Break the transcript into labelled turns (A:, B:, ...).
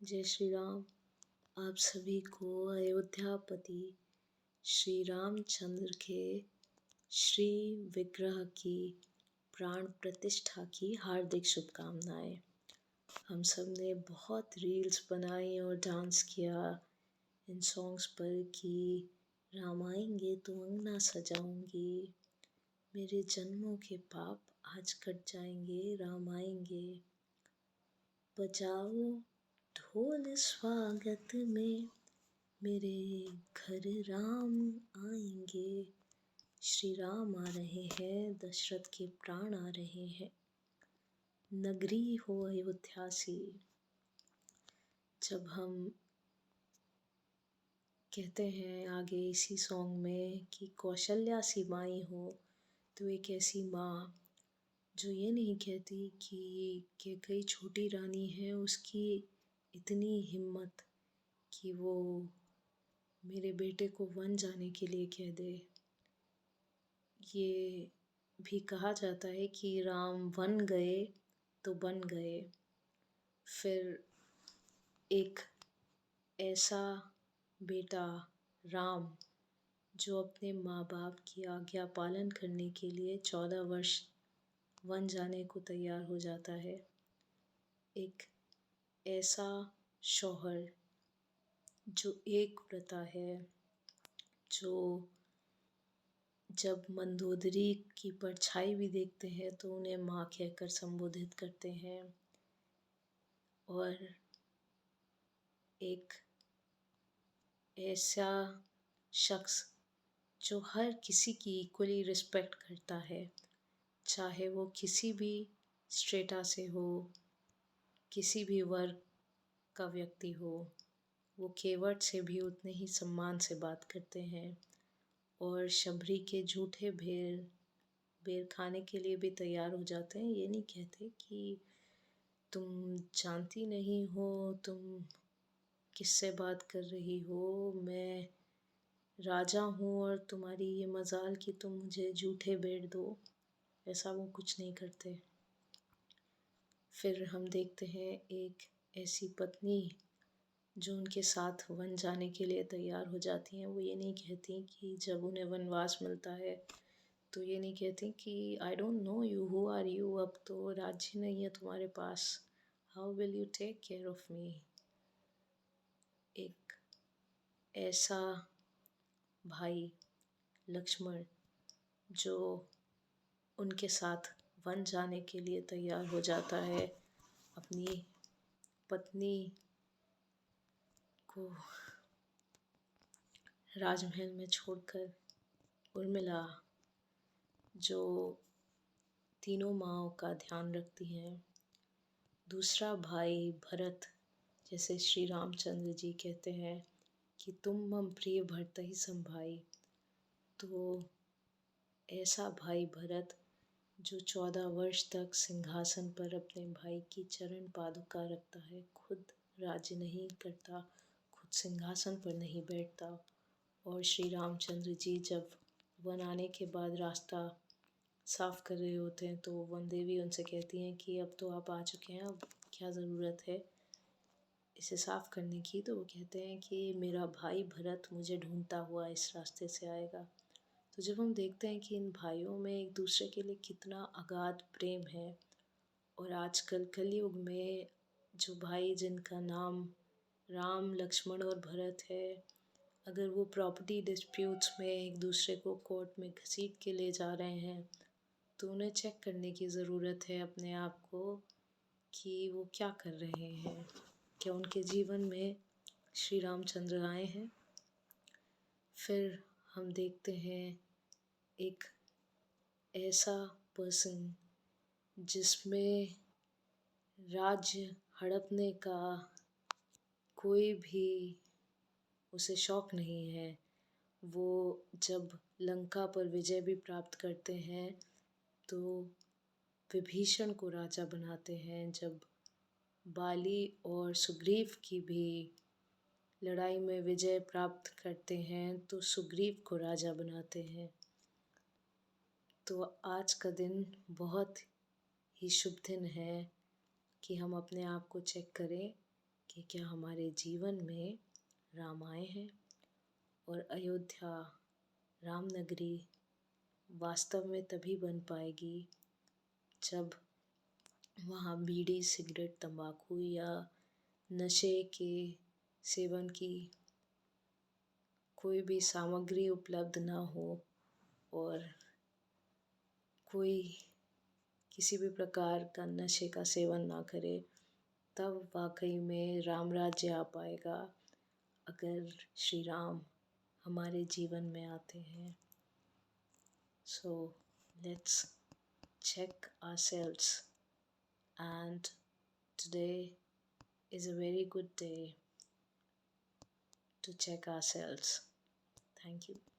A: जय श्री राम। आप सभी को अयोध्यापति श्री रामचंद्र के श्री विग्रह की प्राण प्रतिष्ठा की हार्दिक शुभकामनाएं। हम सब ने बहुत रील्स बनाई और डांस किया इन सॉन्ग्स पर कि राम आएंगे तो अंगना सजाऊंगी, मेरे जन्मों के पाप आज कट जाएंगे, राम आएंगे। बजाओ ढोल स्वागत में, मेरे घर राम आएंगे। श्री राम आ रहे हैं, दशरथ के प्राण आ रहे हैं। नगरी हो अयोध्या सी। जब हम कहते हैं आगे इसी सॉन्ग में कि कौशल्या सी माई हो, तो एक ऐसी माँ जो ये नहीं कहती कि कई छोटी रानी है, उसकी इतनी हिम्मत कि वो मेरे बेटे को वन जाने के लिए कह दे। ये भी कहा जाता है कि राम वन गए तो बन गए। फिर एक ऐसा बेटा राम जो अपने माँ बाप की आज्ञा पालन करने के लिए 14 वर्ष वन जाने को तैयार हो जाता है। एक ऐसा शौहर जो एक व्रता है, जो जब मंदोदरी की परछाई भी देखते हैं तो उन्हें माँ कहकर संबोधित करते हैं। और एक ऐसा शख्स जो हर किसी की इक्वली रिस्पेक्ट करता है, चाहे वो किसी भी स्ट्रेटा से हो, किसी भी वर्ग का व्यक्ति हो, वो केवट से भी उतने ही सम्मान से बात करते हैं। और शबरी के झूठे बेर खाने के लिए भी तैयार हो जाते हैं। ये नहीं कहते कि तुम जानती नहीं हो, तुम किससे बात कर रही हो, मैं राजा हूँ और तुम्हारी ये मजाल कि तुम मुझे झूठे बेर दो। ऐसा वो कुछ नहीं करते। फिर हम देखते हैं एक ऐसी पत्नी जो उनके साथ वन जाने के लिए तैयार हो जाती हैं। वो ये नहीं कहती कि जब उन्हें वनवास मिलता है तो ये नहीं कहती कि I don't know you, who are you, अब तो राज्य नहीं है तुम्हारे पास, how will you take care of me. एक ऐसा भाई लक्ष्मण जो उनके साथ वन जाने के लिए तैयार हो जाता है, अपनी पत्नी को राजमहल में छोड़कर। उर्मिला जो तीनों माँओं का ध्यान रखती हैं। दूसरा भाई भरत, जैसे श्री रामचंद्र जी कहते हैं कि तुम मम प्रिय भरतहि सम भाई, तो ऐसा भाई भरत जो 14 वर्ष तक सिंहासन पर अपने भाई की चरण पादुका रखता है, खुद राज्य नहीं करता, खुद सिंहासन पर नहीं बैठता। और श्री रामचंद्र जी जब वन आने के बाद रास्ता साफ कर रहे होते हैं तो वन देवी उनसे कहती हैं कि अब तो आप आ चुके हैं, अब क्या ज़रूरत है इसे साफ करने की। तो वो कहते हैं कि मेरा भाई भरत मुझे ढूंढता हुआ इस रास्ते से आएगा। तो जब हम देखते हैं कि इन भाइयों में एक दूसरे के लिए कितना अगाध प्रेम है, और आजकल कलयुग में जो भाई जिनका नाम राम, लक्ष्मण और भरत है, अगर वो प्रॉपर्टी डिस्प्यूट्स में एक दूसरे को कोर्ट में घसीट के ले जा रहे हैं तो उन्हें चेक करने की ज़रूरत है अपने आप को कि वो क्या कर रहे हैं, क्या उनके जीवन में श्री रामचंद्र आए हैं। फिर हम देखते हैं एक ऐसा पर्सन जिसमें राज्य हड़पने का कोई भी उसे शौक नहीं है। वो जब लंका पर विजय भी प्राप्त करते हैं तो विभीषण को राजा बनाते हैं। जब बाली और सुग्रीव की भी लड़ाई में विजय प्राप्त करते हैं तो सुग्रीव को राजा बनाते हैं। तो आज का दिन बहुत ही शुभ दिन है कि हम अपने आप को चेक करें कि क्या हमारे जीवन में राम आए हैं और अयोध्या राम नगरी वास्तव में तभी बन पाएगी जब वहाँ बीड़ी सिगरेट तंबाकू या नशे के सेवन की कोई भी सामग्री उपलब्ध ना हो और कोई किसी भी प्रकार का नशे का सेवन ना करे, तब वाकई में राम राज्य आ पाएगा। अगर श्री राम हमारे जीवन में आते हैं। So let's check ourselves, and today is a very good day to check ourselves. Thank you.